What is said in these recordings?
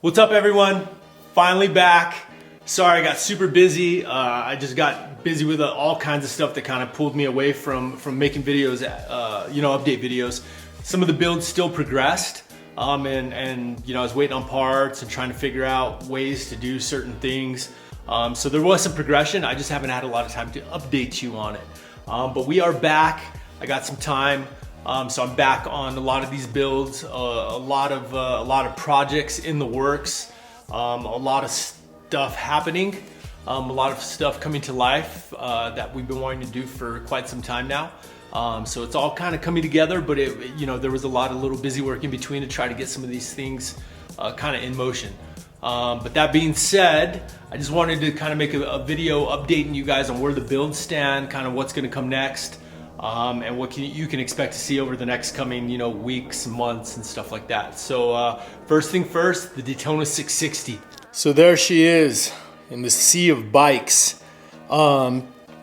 What's up, everyone? Finally back. Sorry, I got super busy. I just got busy with all kinds of stuff that kind of pulled me away from making videos, update videos. Some of the builds still progressed, and I was waiting on parts and trying to figure out ways to do certain things. So there was some progression. I just haven't had a lot of time to update you on it. But we are back. I got some time. So I'm back on a lot of these builds, a lot of projects in the works, a lot of stuff happening, a lot of stuff coming to life that we've been wanting to do for quite some time now. So it's all kind of coming together, but there was a lot of little busy work in between to try to get some of these things kind of in motion. But that being said, I just wanted to kind of make a video updating you guys on where the builds stand, kind of what's going to come next. And what you can expect to see over the next coming, weeks, months, and stuff like that. So first thing first, the Daytona 660. So there she is in the sea of bikes.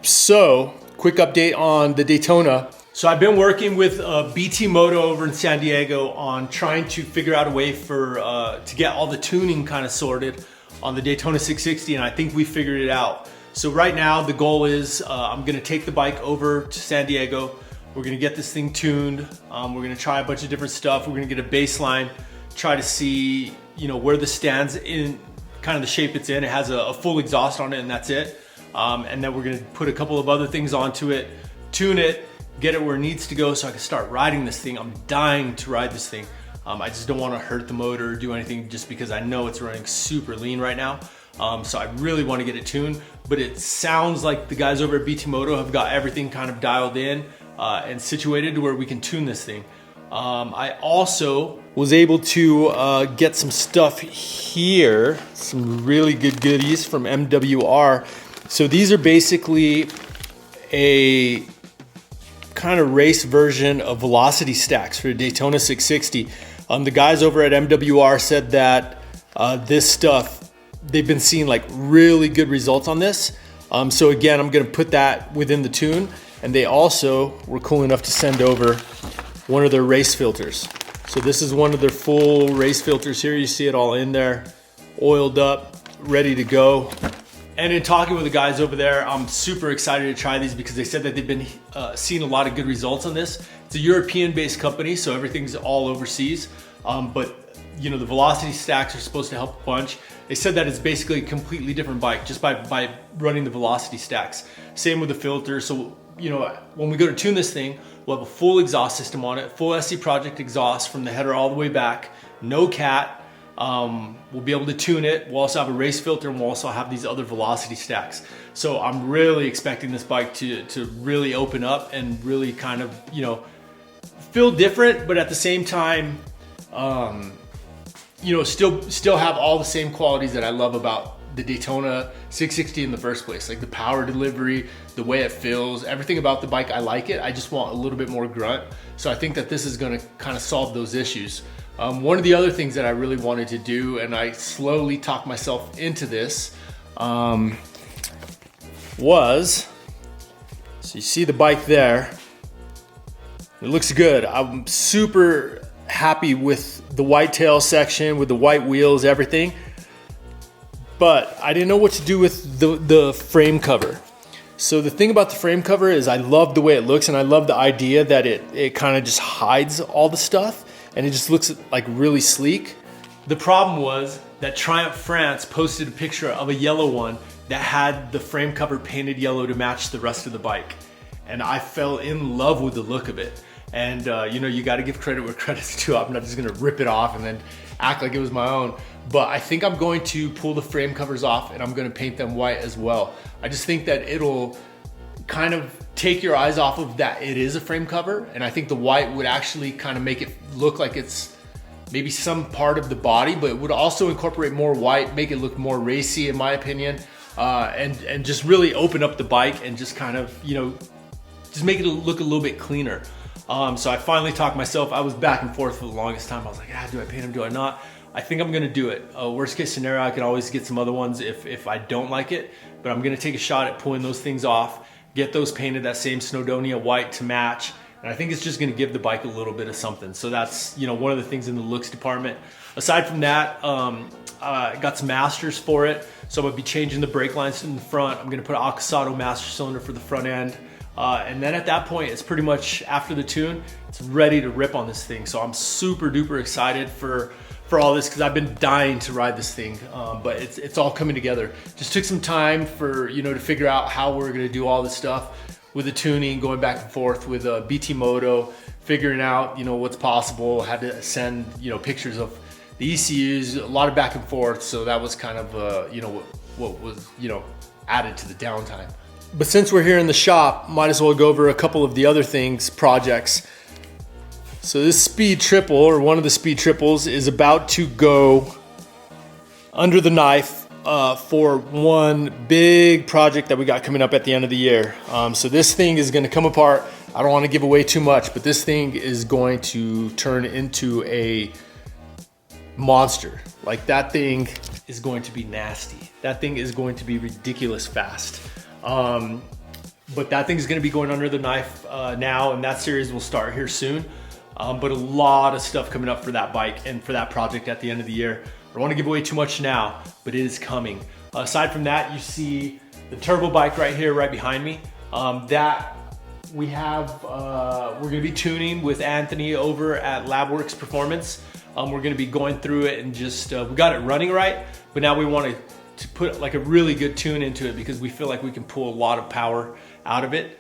So quick update on the Daytona. So I've been working with BT Moto over in San Diego on trying to figure out a way to get all the tuning kind of sorted on the Daytona 660, and I think we figured it out. So right now the goal is I'm gonna take the bike over to San Diego. We're gonna get this thing tuned. We're gonna try a bunch of different stuff. We're gonna get a baseline, try to see where this stands in kind of the shape it's in. It has a full exhaust on it and that's it. And then we're gonna put a couple of other things onto it, tune it, get it where it needs to go so I can start riding this thing. I'm dying to ride this thing. I just don't wanna hurt the motor or do anything just because I know it's running super lean right now. So I really want to get it tuned, but it sounds like the guys over at BT Moto have got everything kind of dialed in and situated to where we can tune this thing. I also was able to get some stuff here, some really good goodies from MWR. So these are basically a kind of race version of velocity stacks for the Daytona 660. The guys over at MWR said that this stuff, they've been seeing like really good results on this. So again, I'm gonna put that within the tune. And they also were cool enough to send over one of their race filters. So this is one of their full race filters here. You see it all in there, oiled up, ready to go. And in talking with the guys over there, I'm super excited to try these because they said that they've been seeing a lot of good results on this. It's a European-based company, so everything's all overseas. But the velocity stacks are supposed to help a bunch. They said that it's basically a completely different bike just by running the velocity stacks. Same with the filter. So, when we go to tune this thing, we'll have a full exhaust system on it, full SC Project exhaust from the header all the way back, no cat. We'll be able to tune it. We'll also have a race filter and we'll also have these other velocity stacks. So I'm really expecting this bike to really open up and really kind of, feel different, but at the same time, still have all the same qualities that I love about the Daytona 660 in the first place. Like the power delivery, the way it feels, everything about the bike, I like it. I just want a little bit more grunt. So I think that this is gonna kind of solve those issues. One of the other things that I really wanted to do, and I slowly talked myself into this, was, so you see the bike there. It looks good. I'm super happy with the whitetail section, with the white wheels, everything. But I didn't know what to do with the frame cover. So the thing about the frame cover is I love the way it looks and I love the idea that it kind of just hides all the stuff and it just looks like really sleek. The problem was that Triumph France posted a picture of a yellow one that had the frame cover painted yellow to match the rest of the bike. And I fell in love with the look of it. And you got to give credit where credit's due. I'm not just gonna rip it off and then act like it was my own. But I think I'm going to pull the frame covers off and I'm gonna paint them white as well. I just think that it'll kind of take your eyes off of that it is a frame cover. And I think the white would actually kind of make it look like it's maybe some part of the body, but it would also incorporate more white, make it look more racy in my opinion. And just really open up the bike and just kind of, just make it look a little bit cleaner. So I finally talked myself. I was back and forth for the longest time. I was like, do I paint them, do I not? I think I'm gonna do it. Worst case scenario, I can always get some other ones if I don't like it, but I'm gonna take a shot at pulling those things off, get those painted that same Snowdonia white to match, and I think it's just gonna give the bike a little bit of something. So that's one of the things in the looks department. Aside from that, got some masters for it. So I'm gonna be changing the brake lines in the front. I'm gonna put an Akasato master cylinder for the front end. And then at that point, it's pretty much after the tune, it's ready to rip on this thing. So I'm super duper excited for all this, because I've been dying to ride this thing, but it's all coming together. Just took some time for, to figure out how we're gonna do all this stuff with the tuning, going back and forth with BT Moto, figuring out, what's possible. Had to send, pictures of the ECUs, a lot of back and forth. So that was kind of, what was, added to the downtime. But since we're here in the shop, might as well go over a couple of the other projects. So this speed triple, or one of the speed triples, is about to go under the knife for one big project that we got coming up at the end of the year. So this thing is gonna come apart. I don't wanna give away too much, but this thing is going to turn into a monster. Like, that thing is going to be nasty. That thing is going to be ridiculous fast. But that thing is gonna be going under the knife now, and that series will start here soon. But a lot of stuff coming up for that bike and for that project at the end of the year. I don't want to give away too much now, but it is coming. Aside from that, you see the turbo bike right here, right behind me. That we have, we're going to be tuning with Anthony over at Labworks Performance. We're going to be going through it and just, we got it running right, but now we want to put like a really good tune into it, because we feel like we can pull a lot of power out of it.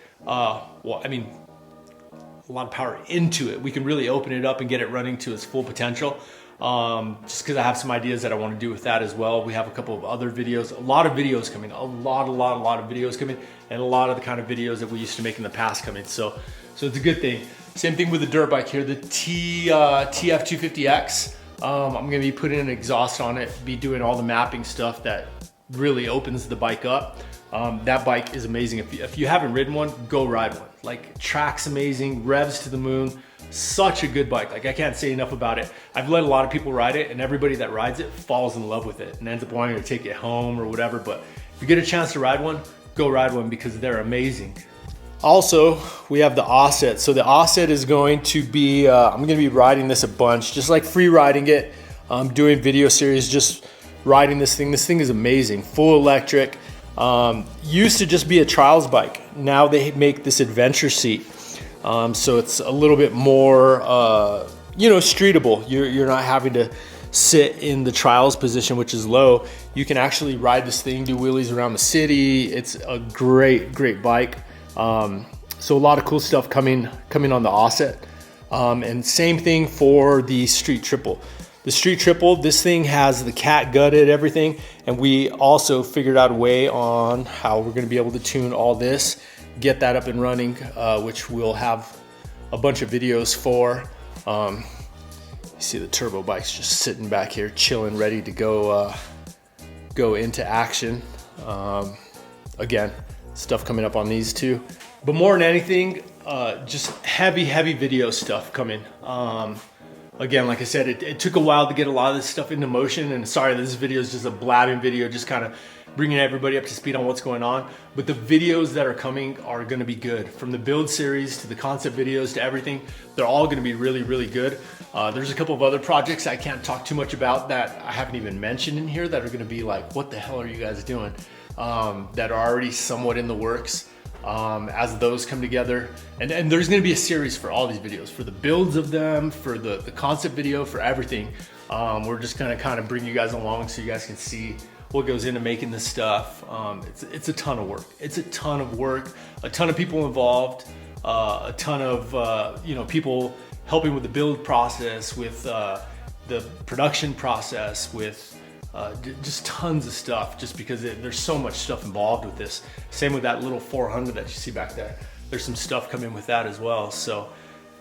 A lot of power into it. We can really open it up and get it running to its full potential. Just because I have some ideas that I want to do with that as well. We have a couple of other videos, a lot of videos coming, a lot of videos coming, and a lot of the kind of videos that we used to make in the past coming. So it's a good thing. Same thing with the dirt bike here, the TF250X. I'm gonna be putting an exhaust on it, be doing all the mapping stuff that really opens the bike up. That bike is amazing. If you haven't ridden one, go ride one. Like, track's amazing, revs to the moon, such a good bike. Like, I can't say enough about it. I've let a lot of people ride it, and everybody that rides it falls in love with it and ends up wanting to take it home or whatever. But if you get a chance to ride one, go ride one, because they're amazing. Also, we have the offset. So the offset is going to be, I'm gonna be riding this a bunch, just like free riding it, doing video series, just riding this thing. This thing is amazing, full electric. Used to just be a trials bike. Now they make this adventure seat. So it's a little bit more, streetable. You're not having to sit in the trials position, which is low. You can actually ride this thing, do wheelies around the city. It's a great bike. So a lot of cool stuff coming on the offset. And same thing for the street triple. The street triple, this thing has the cat gutted everything, and we also figured out a way on how we're gonna be able to tune all this, get that up and running, which we'll have a bunch of videos for. You see the turbo bike's just sitting back here, chilling, ready to go into action. Again, stuff coming up on these two. But more than anything, just heavy video stuff coming. Again, like I said, it took a while to get a lot of this stuff into motion, and sorry, this video is just a blabbing video, just kind of bringing everybody up to speed on what's going on. But the videos that are coming are gonna be good. From the build series to the concept videos to everything, they're all gonna be really good. There's a couple of other projects I can't talk too much about that I haven't even mentioned in here that are gonna be like, what the hell are you guys doing? That are already somewhat in the works. As those come together, and there's going to be a series for all these videos, for the builds of them, for the concept video, for everything. We're just going to kind of bring you guys along so you guys can see what goes into making this stuff. It's a ton of work. It's a ton of work, a ton of people involved, a ton of people helping with the build process, with the production process, with just tons of stuff, just because there's so much stuff involved with this. Same with that little 400 that you see back there. There's some stuff coming with that as well. So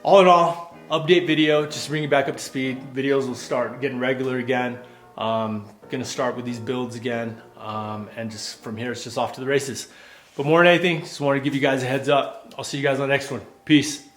all in all, update video, just bring you back up to speed. Videos will start getting regular again. Gonna start with these builds again. And just from here, it's just off to the races. But more than anything, just want to give you guys a heads up. I'll see you guys on the next one. Peace.